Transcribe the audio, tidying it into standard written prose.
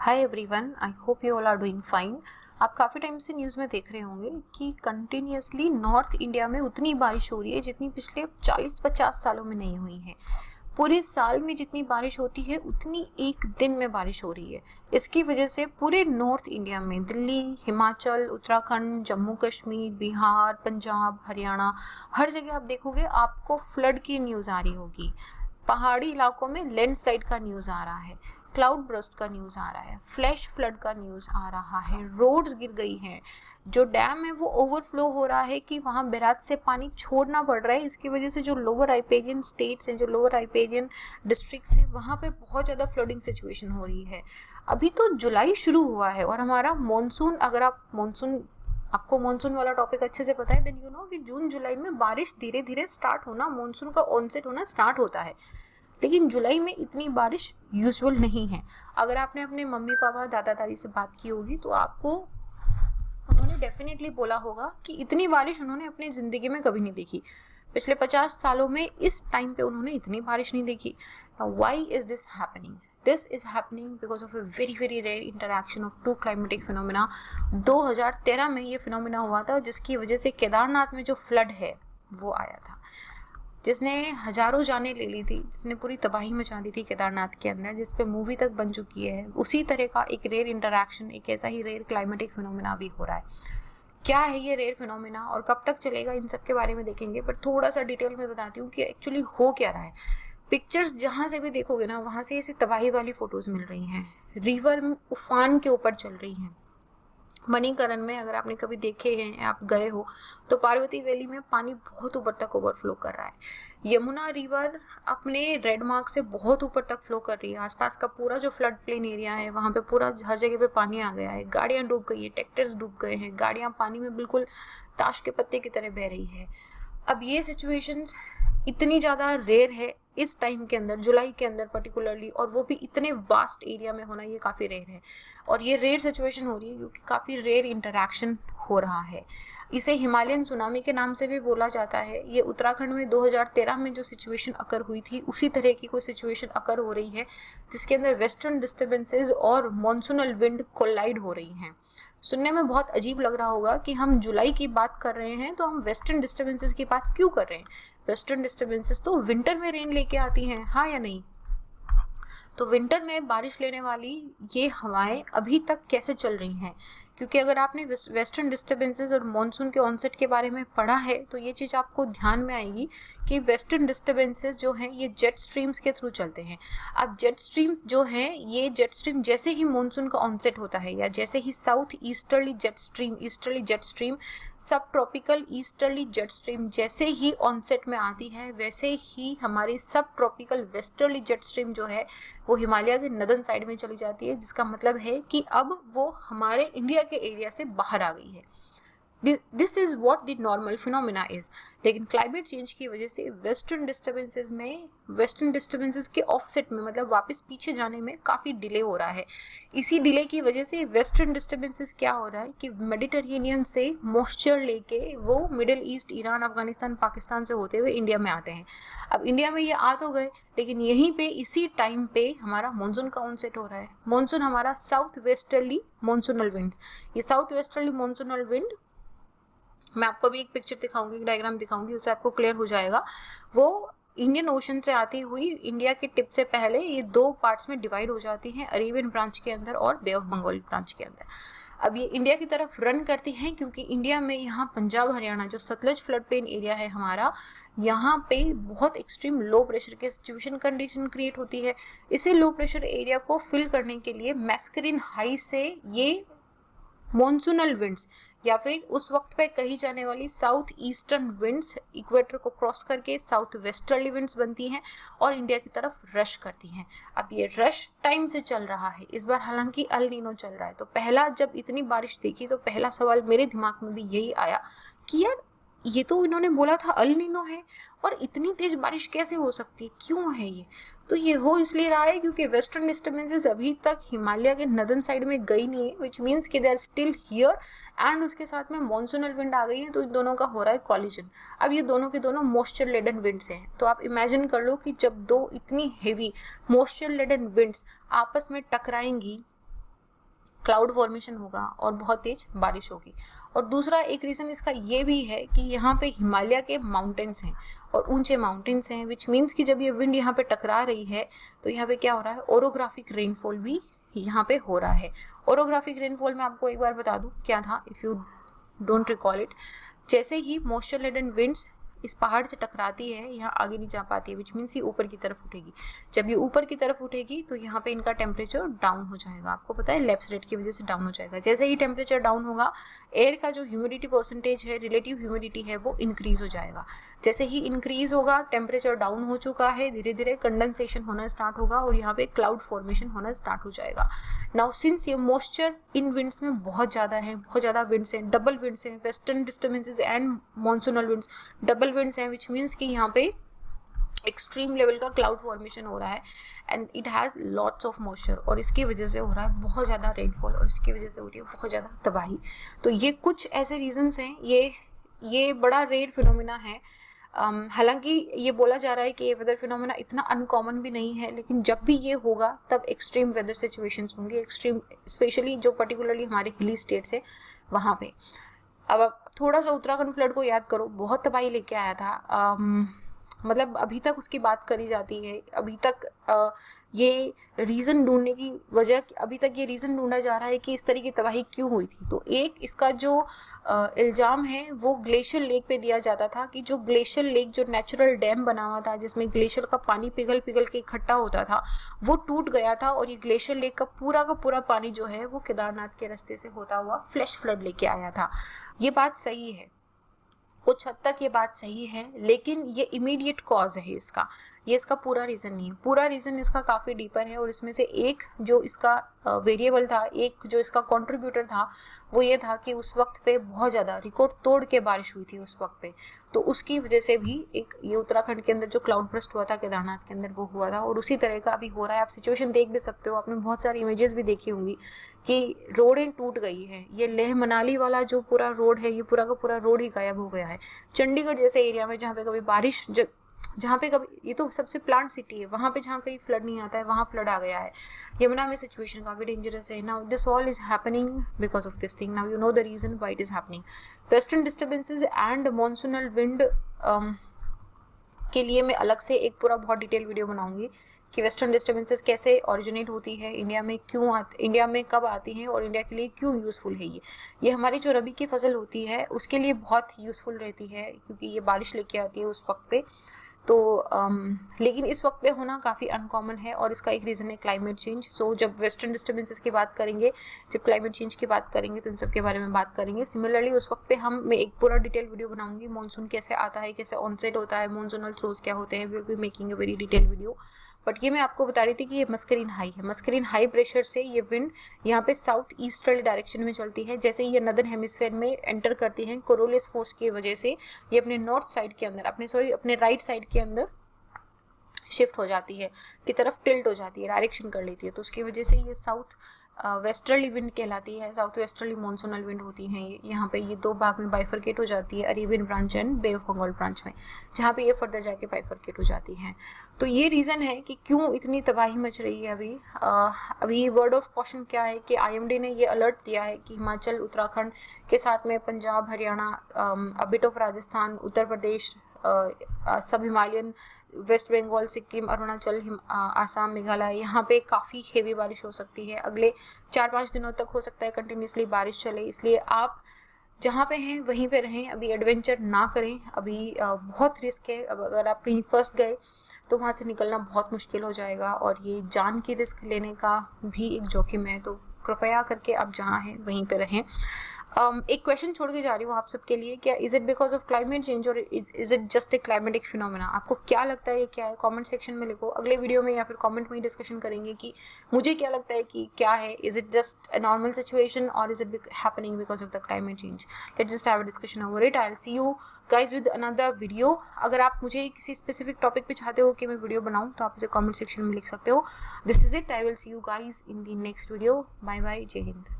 Hi everyone, I hope you all are doing fine. आप काफ़ी time से news में देख रहे होंगे कि कंटिन्यूसली नॉर्थ इंडिया में उतनी बारिश हो रही है जितनी पिछले 40-50 सालों में नहीं हुई है। पूरे साल में जितनी बारिश होती है उतनी एक दिन में बारिश हो रही है। इसकी वजह से पूरे नॉर्थ इंडिया में दिल्ली, हिमाचल, उत्तराखंड, जम्मू कश्मीर, बिहार, पंजाब, हरियाणा, हर जगह आप देखोगे आपको फ्लड की न्यूज़ आ रही होगी। पहाड़ी इलाकों में लैंडस्लाइड का न्यूज़ आ रहा है, क्लाउड बर्स्ट का न्यूज़ आ रहा है, फ्लैश फ्लड का न्यूज़ आ रहा है, रोड्स गिर गई हैं, जो डैम है वो ओवरफ्लो हो रहा है कि वहाँ बैराज से पानी छोड़ना पड़ रहा है। इसकी वजह से जो लोअर राइपेरियन स्टेट्स हैं, जो लोअर राइपेरियन डिस्ट्रिक्ट्स हैं, वहाँ पे बहुत ज़्यादा फ्लडिंग सिचुएशन हो रही है। अभी तो जुलाई शुरू हुआ है और हमारा मानसून, अगर आपको मानसून वाला टॉपिक अच्छे से पता है देन यू नो कि जून जुलाई में बारिश धीरे धीरे स्टार्ट होना, मानसून का ऑनसेट होना स्टार्ट होता है। लेकिन जुलाई में इतनी बारिश यूजुअल नहीं है। अगर आपने अपने मम्मी पापा दादा दादी से बात की होगी तो आपको उन्होंने डेफिनेटली बोला होगा कि इतनी बारिश उन्होंने अपनी ज़िंदगी में कभी नहीं देखी। पिछले 50 सालों में इस टाइम पे उन्होंने इतनी बारिश नहीं देखी। Now why is this happening? This is happening because of a very very rare interaction of two climatic phenomena. 2013 में ये फिनोमिना हुआ था जिसकी वजह से केदारनाथ में जो फ्लड है वो आया था, जिसने हजारों जानें ले ली थी, जिसने पूरी तबाही मचा दी थी केदारनाथ के अंदर, जिस पे मूवी तक बन चुकी है। उसी तरह का एक रेयर इंटरैक्शन, एक ऐसा ही रेयर क्लाइमेटिक फिनोमिना भी हो रहा है। क्या है ये रेयर फिनोमिना और कब तक चलेगा, इन सब के बारे में देखेंगे, पर थोड़ा सा डिटेल में बताती हूँ कि एक्चुअली हो क्या रहा है। पिक्चर्स जहाँ से भी देखोगे ना, वहाँ से ऐसी तबाही वाली फोटोज मिल रही हैं। रिवर उफान के ऊपर चल रही हैं। मणिकरण में अगर आपने कभी देखे हैं, आप गए हो, तो पार्वती वैली में पानी बहुत ऊपर तक ओवरफ्लो कर रहा है। यमुना रिवर अपने रेड मार्क से बहुत ऊपर तक फ्लो कर रही है। आसपास का पूरा जो फ्लड प्लेन एरिया है वहाँ पे पूरा हर जगह पे पानी आ गया है। गाड़ियाँ डूब गई हैं, ट्रैक्टर्स डूब गए हैं, गाड़ियाँ पानी में बिल्कुल ताश के पत्ते की तरह बह रही है। अब ये सिचुएशंस इतनी ज़्यादा रेयर है इस टाइम के अंदर, जुलाई के अंदर पर्टिकुलरली, और वो भी इतने वास्ट एरिया में होना, ये काफ़ी रेयर है। और ये रेयर सिचुएशन हो रही है क्योंकि काफ़ी रेयर इंटरैक्शन हो रहा है। इसे हिमालयन सुनामी के नाम से भी बोला जाता है। ये उत्तराखंड में 2013 में जो सिचुएशन अकर हुई थी उसी तरह की कोई सिचुएशन अकर हो रही है, जिसके अंदर वेस्टर्न डिस्टर्बेंसेज और मॉनसूनल विंड कोलाइड हो रही हैं। सुनने में बहुत अजीब लग रहा होगा कि हम जुलाई की बात कर रहे हैं तो हम वेस्टर्न डिस्टर्बेंसेस की बात क्यों कर रहे हैं। वेस्टर्न डिस्टर्बेंसेस तो विंटर में रेन लेके आती हैं, हाँ या नहीं? तो विंटर में बारिश लेने वाली ये हवाएं अभी तक कैसे चल रही हैं? क्योंकि अगर आपने वेस्टर्न डिस्टर्बेंसेस और मॉनसून के ऑनसेट के बारे में पढ़ा है तो ये चीज़ आपको ध्यान में आएगी कि वेस्टर्न डिस्टर्बेंसेस जो हैं ये जेट स्ट्रीम्स के थ्रू चलते हैं। अब जेट स्ट्रीम्स जो हैं, ये जेट स्ट्रीम जैसे ही मॉनसून का ऑनसेट होता है या जैसे ही साउथ ईस्टर्ली जेट स्ट्रीम, सब ट्रॉपिकल ईस्टर्ली जेट स्ट्रीम जैसे ही ऑनसेट में आती है, वैसे ही हमारी सब ट्रॉपिकल वेस्टर्ली जेट स्ट्रीम जो है वो हिमालय के नदन साइड में चली जाती है, जिसका मतलब है कि अब वो हमारे इंडिया के एरिया से बाहर आ गई है। This is what the normal phenomena is. लेकिन क्लाइमेट चेंज की वजह से वेस्टर्न डिस्टर्बेंसेस के ऑफसेट में, मतलब वापस पीछे जाने में काफ़ी डिले हो रहा है। इसी डिले की वजह से वेस्टर्न डिस्टर्बेंसेस क्या हो रहा है कि मेडिटेरेनियन से मॉइस्चर लेके वो middle east, Iran, Afghanistan, Pakistan से होते हुए इंडिया में आते हैं। अब इंडिया में ये आ तो गए, लेकिन यहीं पे इसी टाइम पे हमारा मानसून का ऑनसेट हो रहा है। मानसून हमारा साउथ वेस्टर्ली मानसूनल विंड्स, ये साउथ वेस्टर्ली मानसूनल विंड, मैं आपको भी एक पिक्चर दिखाऊंगी, डायग्राम दिखाऊंगी, उससे आपको क्लियर हो जाएगा। वो इंडियन ओशन से आती हुई इंडिया के टिप से पहले ये दो पार्ट्स में डिवाइड हो जाती हैं, अरेबियन ब्रांच के अंदर और बे ऑफ बंगाल ब्रांच के अंदर। अब ये इंडिया की तरफ रन करती हैं क्योंकि इंडिया में यहाँ पंजाब हरियाणा जो सतलज फ्लड प्लेन एरिया है हमारा, यहाँ पे बहुत एक्सट्रीम लो प्रेशर के सिचुएशन कंडीशन क्रिएट होती है। इसे लो प्रेशर एरिया को फिल करने के लिए मैस्करीन हाई से ये मॉनसूनल विंड्स या फिर उस वक्त पे कही जाने वाली साउथ ईस्टर्न विंड्स इक्वेटर को क्रॉस करके साउथ वेस्टर्ली विंड्स बनती हैं और इंडिया की तरफ रश करती हैं। अब ये रश टाइम से चल रहा है, इस बार हालांकि अल नीनो चल रहा है। तो पहला जब इतनी बारिश देखी तो पहला सवाल मेरे दिमाग में भी यही आया कि यार ये तो इन्होंने बोला था अल नीनो है और इतनी तेज बारिश कैसे हो सकती है, क्यों है ये? तो ये हो इसलिए रहा है क्योंकि वेस्टर्न डिस्टर्बेंसेस अभी तक हिमालय के नदन साइड में गई नहीं है, विच मीन्स कि they are still here, and उसके साथ में मॉनसूनल विंड आ गई है, तो इन दोनों का हो रहा है कॉलिजन। अब ये दोनों के दोनों मॉइस्चर लेडन विंड्स हैं। तो आप इमेजिन कर लो कि जब दो इतनी हेवी मॉइस्चर लेडन विंड्स आपस में टकराएंगी क्लाउड फॉर्मेशन होगा और बहुत तेज बारिश होगी। और दूसरा एक रीज़न इसका ये भी है कि यहाँ पे हिमालय के माउंटेन्स हैं और ऊंचे माउंटेन्स हैं, विच मीन्स कि जब ये विंड यहाँ पे टकरा रही है तो यहाँ पे क्या हो रहा है, ओरोग्राफिक रेनफॉल भी यहाँ पे हो रहा है। ओरोग्राफिक रेनफॉल में आपको एक बार बता दूँ क्या था, if you don't recall it, जैसे ही मॉइस्चर लेडन विंड्स इस पहाड़ से टकराती है, यहाँ आगे नहीं जा पाती है, विच मीन्स ये ऊपर की तरफ उठेगी। जब ये ऊपर की तरफ उठेगी तो यहाँ पे इनका टेम्परेचर डाउन हो जाएगा। आपको पता है लैप्स रेट की वजह से डाउन हो जाएगा। जैसे ही टेम्परेचर डाउन होगा, एयर का जो ह्यूमिडिटी परसेंटेज है, रिलेटिव ह्यूमिडिटी है, वो इंक्रीज हो जाएगा। जैसे ही इंक्रीज होगा, टेम्परेचर डाउन हो चुका है, धीरे धीरे कंडेंसेशन होना स्टार्ट होगा और यहाँ पे क्लाउड फॉर्मेशन होना स्टार्ट हो जाएगा। नाउ सिंस ये मॉइस्चर इन विंड्स में बहुत ज़्यादा है, बहुत ज़्यादा विंड्स हैं, डबल विंड्स हैं, western disturbances and monsoonal winds double winds हैं, विच मीन्स कि यहाँ पे एक्सट्रीम लेवल का क्लाउड फॉर्मेशन हो रहा है and it has lots of moisture, और इसकी वजह से हो रहा है बहुत ज़्यादा रेनफॉल और इसकी वजह से हो रही है बहुत ज़्यादा तबाही। तो ये कुछ ऐसे रीजंस हैं। ये बड़ा रेयर फिनोमिना है। हालांकि ये बोला जा रहा है कि ये वेदर फिनोमेना इतना अनकॉमन भी नहीं है, लेकिन जब भी ये होगा तब एक्सट्रीम वेदर सिचुएशंस होंगे, एक्सट्रीम स्पेशली जो पर्टिकुलरली हमारे हिली स्टेट्स हैं वहाँ पे। अब आप थोड़ा सा उत्तराखंड फ्लड को याद करो, बहुत तबाही लेके आया था। मतलब अभी तक उसकी बात करी जाती है, अभी तक ये रीज़न ढूंढने की वजह, अभी तक ये रीज़न ढूंढा जा रहा है कि इस तरह की तबाही क्यों हुई थी। तो एक इसका जो इल्ज़ाम है वो ग्लेशियर लेक पे दिया जाता था कि जो ग्लेशियर लेक, जो नेचुरल डैम बना हुआ था जिसमें ग्लेशियर का पानी पिघल पिघल के इकट्ठा होता था, वो टूट गया था और ये ग्लेशियर लेक का पूरा पानी जो है वो केदारनाथ के रास्ते से होता हुआ फ्लैश फ्लड लेके आया था। ये बात सही है, कुछ हद तक ये बात सही है, लेकिन ये इमीडिएट कॉज है इसका, ये इसका पूरा रीज़न नहीं है। पूरा रीज़न इसका काफ़ी डीपर है और इसमें से एक जो इसका वेरिएबल था, एक जो इसका कंट्रीब्यूटर था, वो ये था कि उस वक्त पे बहुत ज़्यादा रिकॉर्ड तोड़ के बारिश हुई थी उस वक्त पे। तो उसकी वजह से भी एक ये उत्तराखंड के अंदर जो क्लाउड बर्स्ट हुआ था केदारनाथ के अंदर, वो हुआ था और उसी तरह का अभी हो रहा है। आप सिचुएशन देख भी सकते हो, आपने बहुत सारी इमेजेस भी देखी होंगी कि रोडें टूट गई हैं। ये लेह मनाली वाला जो पूरा रोड है, ये पूरा का पूरा रोड ही गायब हो गया है। चंडीगढ़ जैसे एरिया में जहाँ पे कभी बारिश, जहाँ पे कभी, ये तो सबसे प्लांट सिटी है, वहाँ पे जहाँ कहीं फ्लड नहीं आता है वहाँ फ्लड आ गया है। यमुना में सिचुएशन काफ़ी डेंजरस है। Now this all is happening because of this thing. Now you know the reason why it is happening. Western disturbances and monsoonal wind के लिए मैं अलग से एक पूरा बहुत डिटेल वीडियो बनाऊंगी कि वेस्टर्न डिस्टर्बेंसेस कैसे ओरिजिनेट होती है, इंडिया में क्यों इंडिया में कब आती हैं और इंडिया के लिए क्यों यूज़फुल है। ये हमारी जो रबी की फसल होती है उसके लिए बहुत यूज़फुल रहती है क्योंकि ये बारिश लेके आती है उस वक्त पे। तो लेकिन इस वक्त पे होना काफ़ी अनकॉमन है और इसका एक रीज़न है क्लाइमेट चेंज। सो जब वेस्टर्न डिस्टर्बेंसेस की बात करेंगे, जब क्लाइमेट चेंज की बात करेंगे तो इन सब के बारे में बात करेंगे। सिमिलरली उस वक्त पे मैं एक पूरा डिटेल वीडियो बनाऊंगी, मानसून कैसे आता है, कैसे ऑनसेट होता है, मानसूनल थ्रोज क्या होते हैं, will be making a very detail video. But ये मैं आपको बता रही थी कि ये मस्करीन हाई है। मस्करीन हाई प्रेशर से ये विंड यहाँ पे साउथ ईस्टर्ली डायरेक्शन में चलती है। जैसे ये नदर्न हेमिस्फेयर में एंटर करती है, कोरोलियस फोर्स की वजह से ये अपने नॉर्थ साइड के अंदर, अपने राइट साइड के अंदर शिफ्ट हो जाती है, की तरफ टिल्ट हो जाती है, डायरेक्शन कर लेती है। तो उसकी वजह से ये साउथ वेस्टर्ली विंड कहलाती है, साउथ वेस्टर्ली मानसूनल विंड होती हैं। यहाँ पे ये दो भाग में बाइफरकेट हो जाती है, Arabian branch and bay of Bengal branch में, जहाँ पे ये फर्दर जाके बाइफरकेट हो जाती है। तो ये रीज़न है कि क्यों इतनी तबाही मच रही है अभी वर्ड ऑफ कॉशन क्या है कि IMD ने ये अलर्ट दिया है कि हिमाचल, उत्तराखंड के साथ में Punjab, Haryana, a bit of Rajasthan, Uttar Pradesh, सब हिमालयन, वेस्ट बंगाल, सिक्किम, अरुणाचल, आसाम, मेघालय, यहाँ पे काफ़ी हेवी बारिश हो सकती है। अगले 4-5 दिनों तक हो सकता है कंटिन्यूसली बारिश चले, इसलिए आप जहाँ पे हैं वहीं पे रहें, अभी एडवेंचर ना करें। अभी बहुत रिस्क है, अब अगर आप कहीं फंस गए तो वहाँ से निकलना बहुत मुश्किल हो जाएगा और ये जान की रिस्क लेने का भी एक जोखिम है। तो कृपया करके आप जहाँ हैं वहीं पे रहें। एक क्वेश्चन छोड़ के जा रही हूँ आप सबके लिए, क्या is it because of climate change और is it just a climatic phenomena? आपको क्या लगता है, क्या है? कमेंट सेक्शन में लिखो, अगले वीडियो में या फिर कमेंट में ही डिस्कशन करेंगे कि मुझे क्या लगता है कि क्या है, is it just a normal situation और is it happening because of the climate change? Let's just have a discussion over it. I will see you guys with another video. अगर आप मुझे किसी स्पेसिफिक टॉपिक पे चाहते हो कि मैं वीडियो बनाऊँ तो आप इसे कमेंट सेक्शन में लिख सकते हो। This is it, I will see you guys in the next video. Bye bye, Jai Hind.